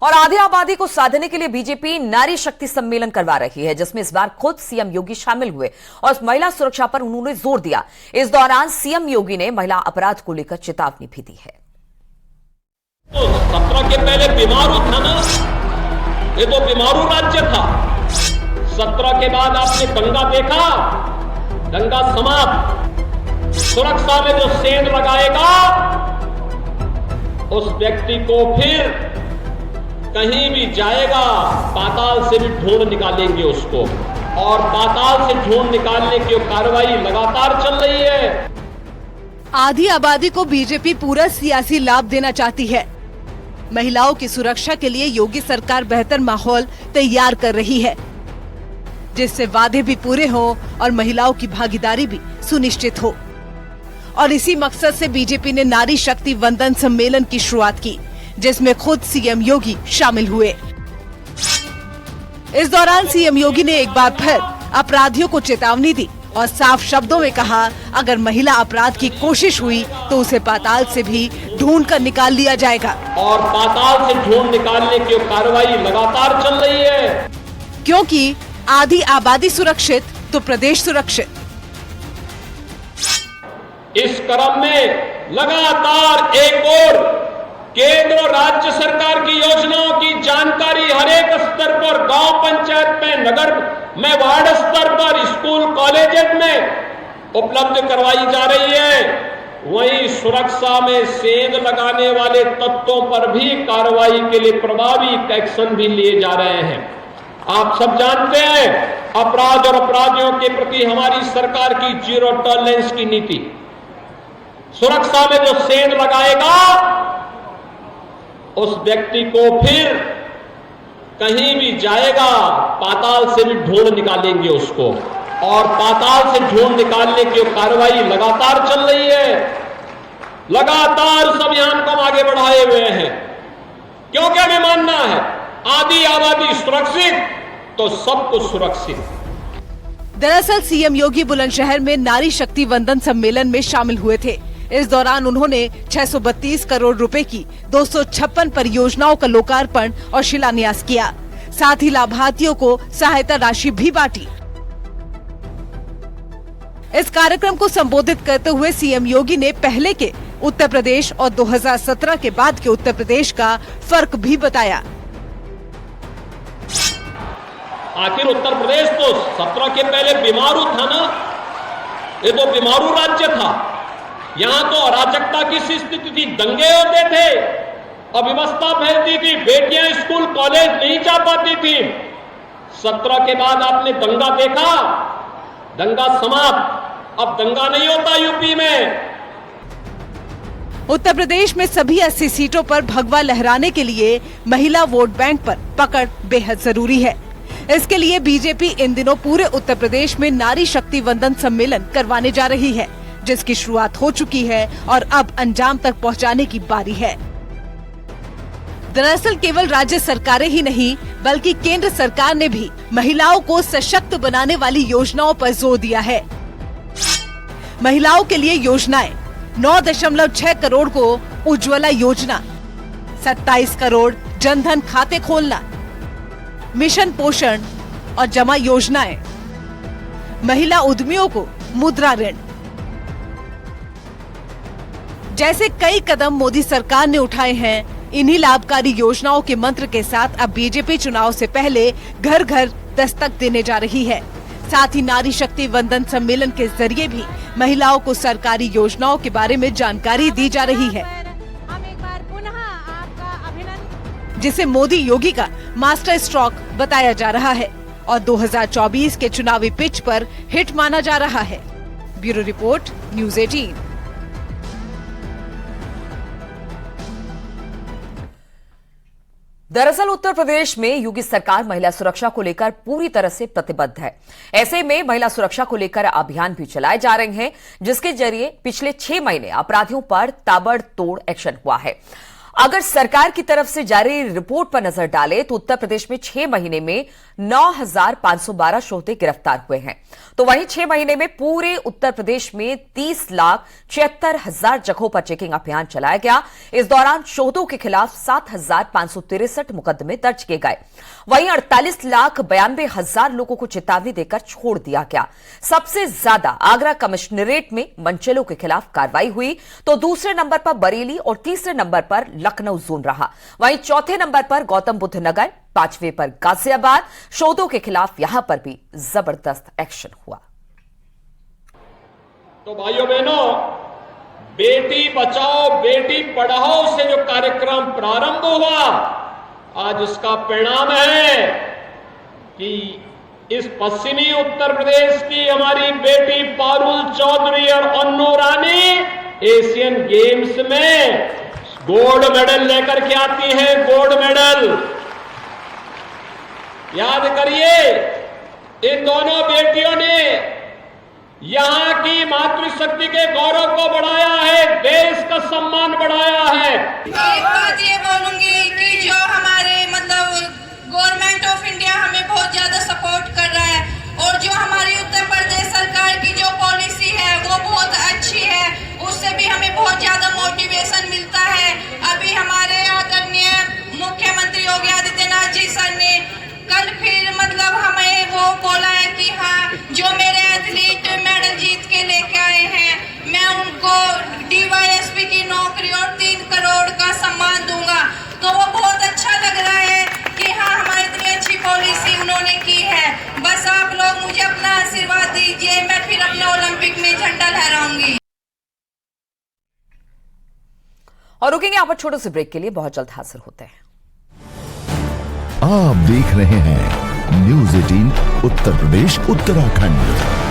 और आधी आबादी को साधने के लिए बीजेपी नारी शक्ति सम्मेलन करवा रही है, जिसमें इस बार खुद सीएम योगी शामिल हुए और महिला सुरक्षा पर उन्होंने जोर दिया। इस दौरान सीएम योगी ने महिला अपराध को लेकर चेतावनी भी दी है। तो 17 के पहले बीमारू था ना, ये तो बीमारू राज्य था। 17 के बाद आपने दंगा देखा, दंगा समाप्त। सुरक्षा में जो सेंध लगाएगा उस व्यक्ति को फिर कहीं भी जाएगा पाताल से भी ढूंढ निकालेंगे उसको, और पाताल से ढूंढ निकालने की कार्रवाई लगातार चल रही है। आधी आबादी को बीजेपी पूरा सियासी लाभ देना चाहती है। महिलाओं की सुरक्षा के लिए योगी सरकार बेहतर माहौल तैयार कर रही है, जिससे वादे भी पूरे हो और महिलाओं की भागीदारी भी सुनिश्चित हो। और इसी मकसद से बीजेपी ने नारी शक्ति वंदन सम्मेलन की शुरुआत की, जिसमें खुद सीएम योगी शामिल हुए। इस दौरान सीएम योगी ने एक बार फिर अपराधियों को चेतावनी दी और साफ शब्दों में कहा, अगर महिला अपराध की कोशिश हुई तो उसे पाताल से भी ढूंढ कर निकाल लिया जाएगा। और पाताल से ढूंढ निकालने की कार्रवाई लगातार चल रही है, क्योंकि आधी आबादी सुरक्षित तो प्रदेश सुरक्षित। इस क्रम में लगातार एक और केंद्र और राज्य सरकार की योजनाओं की जानकारी हर एक स्तर पर, गांव पंचायत में, नगर में, वार्ड स्तर पर, स्कूल कॉलेज में उपलब्ध करवाई जा रही है। वहीं सुरक्षा में सेंध लगाने वाले तत्वों पर भी कार्रवाई के लिए प्रभावी एक्शन भी लिए जा रहे हैं। आप सब जानते हैं, अपराध और अपराधियों के प्रति हमारी सरकार की जीरो टॉलरेंस की नीति। सुरक्षा में जो सेंध लगाएगा उस व्यक्ति को फिर कहीं भी जाएगा पाताल से भी ढूंढ निकालेंगे उसको, और पाताल से ढूंढ निकालने की कार्रवाई लगातार चल रही है। लगातार उस अभियान को हम आगे बढ़ाए हुए हैं, क्योंकि हमें मानना है आधी आबादी सुरक्षित तो सब कुछ सुरक्षित। दरअसल सीएम योगी बुलंदशहर में नारी शक्ति वंदन सम्मेलन में शामिल हुए थे। इस दौरान उन्होंने 632 करोड़ रुपए की 256 परियोजनाओं का लोकार्पण और शिलान्यास किया। साथ ही लाभार्थियों को सहायता राशि भी बांटी। इस कार्यक्रम को संबोधित करते हुए सीएम योगी ने पहले के उत्तर प्रदेश और 2017 के बाद के उत्तर प्रदेश का फर्क भी बताया। आखिर उत्तर प्रदेश तो 17 के पहले बीमारू था ना, ये तो बीमारू राज्य था। यहाँ तो अराजकता की स्थिति थी, दंगे होते थे, अव्यवस्था फैलती थी, बेटियां स्कूल कॉलेज नहीं जा पाती थी। 17 के बाद आपने दंगा देखा, दंगा समाप्त। अब दंगा नहीं होता यूपी में। उत्तर प्रदेश में सभी 80 सीटों पर भगवा लहराने के लिए महिला वोट बैंक पर पकड़ बेहद जरूरी है। इसके लिए बीजेपी इन दिनों पूरे उत्तर प्रदेश में नारी शक्ति वंदन सम्मेलन करवाने जा रही है, जिसकी शुरुआत हो चुकी है और अब अंजाम तक पहुंचाने की बारी है। दरअसल केवल राज्य सरकारें ही नहीं, बल्कि केंद्र सरकार ने भी महिलाओं को सशक्त बनाने वाली योजनाओं पर जोर दिया है। महिलाओं के लिए योजनाएं 9.6 करोड़ को उज्ज्वला योजना, 27 करोड़ जनधन खाते खोलना, मिशन पोषण और जमा योजनाएं, महिला उद्यमियों को मुद्रा ऋण जैसे कई कदम मोदी सरकार ने उठाए हैं। इन्हीं लाभकारी योजनाओं के मंत्र के साथ अब बीजेपी चुनाव से पहले घर घर दस्तक देने जा रही है। साथ ही नारी शक्ति वंदन सम्मेलन के जरिए भी महिलाओं को सरकारी योजनाओं के बारे में जानकारी दी जा रही है। हम एक बार पुनः आपका अभिनंदन, जिसे मोदी योगी का मास्टर स्ट्रोक बताया जा रहा है और 2024 के चुनावी पिच पर हिट माना जा रहा है। Bureau report, news 18। दरअसल उत्तर प्रदेश में योगी सरकार महिला सुरक्षा को लेकर पूरी तरह से प्रतिबद्ध है। ऐसे में महिला सुरक्षा को लेकर अभियान भी चलाए जा रहे हैं, जिसके जरिए पिछले 6 महीने अपराधियों पर ताबड़तोड़ एक्शन हुआ है। अगर सरकार की तरफ से जारी रिपोर्ट पर नजर डालें तो उत्तर प्रदेश में 6 महीने में 9,512 शोधे गिरफ्तार हुए हैं। तो वहीं 6 महीने में पूरे उत्तर प्रदेश में 30,76,000 जगहों पर चेकिंग अभियान चलाया गया। इस दौरान शोधों के खिलाफ 7,563 मुकदमे दर्ज किए गए। वहीं 48,92,000 लोगों को चेतावनी देकर छोड़ दिया गया। सबसे ज्यादा आगरा कमिश्नरेट में मंचलों के खिलाफ कार्रवाई हुई, तो दूसरे नंबर पर बरेली और तीसरे नंबर पर लखनऊ जोन रहा। वहीं चौथे नंबर पर गौतम बुद्ध नगर, 5वें पर गाजियाबाद। शोधों के खिलाफ यहां पर भी जबरदस्त एक्शन हुआ। तो भाइयों बहनों, बेटी बचाओ बेटी पढ़ाओ से जो कार्यक्रम प्रारंभ हुआ, आज उसका परिणाम है कि इस पश्चिमी उत्तर प्रदेश की हमारी बेटी पारुल चौधरी और अन्नू रानी एशियन गेम्स में गोल्ड मेडल लेकर के आती हैं। गोल्ड मेडल याद करिए, इन दोनों बेटियों ने यहां की मातृशक्ति के गौरव को बढ़ाया है, देश का सम्मान बढ़ाया है। एक बात ये बोलूंगी कि जो हमारे गवर्नमेंट ऑफ इंडिया हमें बहुत ज्यादा सपोर्ट कर रहा है और जो हमारी उत्तर प्रदेश सरकार की जो पॉलिसी है वो बहुत अच्छी है, उससे भी हमें बहुत ज्यादा मोटिवेशन मिलता है। अभी हमारे आदरणीय मुख्यमंत्री योगी आदित्यनाथ जी सर ने कल फिर हमें वो बोला है कि हाँ, जो मेरे एथलीट मेडल जीत के लेके आए हैं, मैं उनको DYSP की नौकरी और 3 करोड़ का सम्मान दूंगा। तो वो बहुत अच्छा लग रहा है कि हाँ, हमारी इतनी अच्छी पॉलिसी उन्होंने की है। बस आप लोग मुझे अपना आशीर्वाद दीजिए, मैं फिर अपना ओलंपिक में झंडा लहराऊंगी। और रुकेंगे यहाँ पर छोटे से ब्रेक के लिए, बहुत जल्द हाजिर होते हैं। आप देख रहे हैं न्यूज़ 18 उत्तर प्रदेश उत्तराखंड।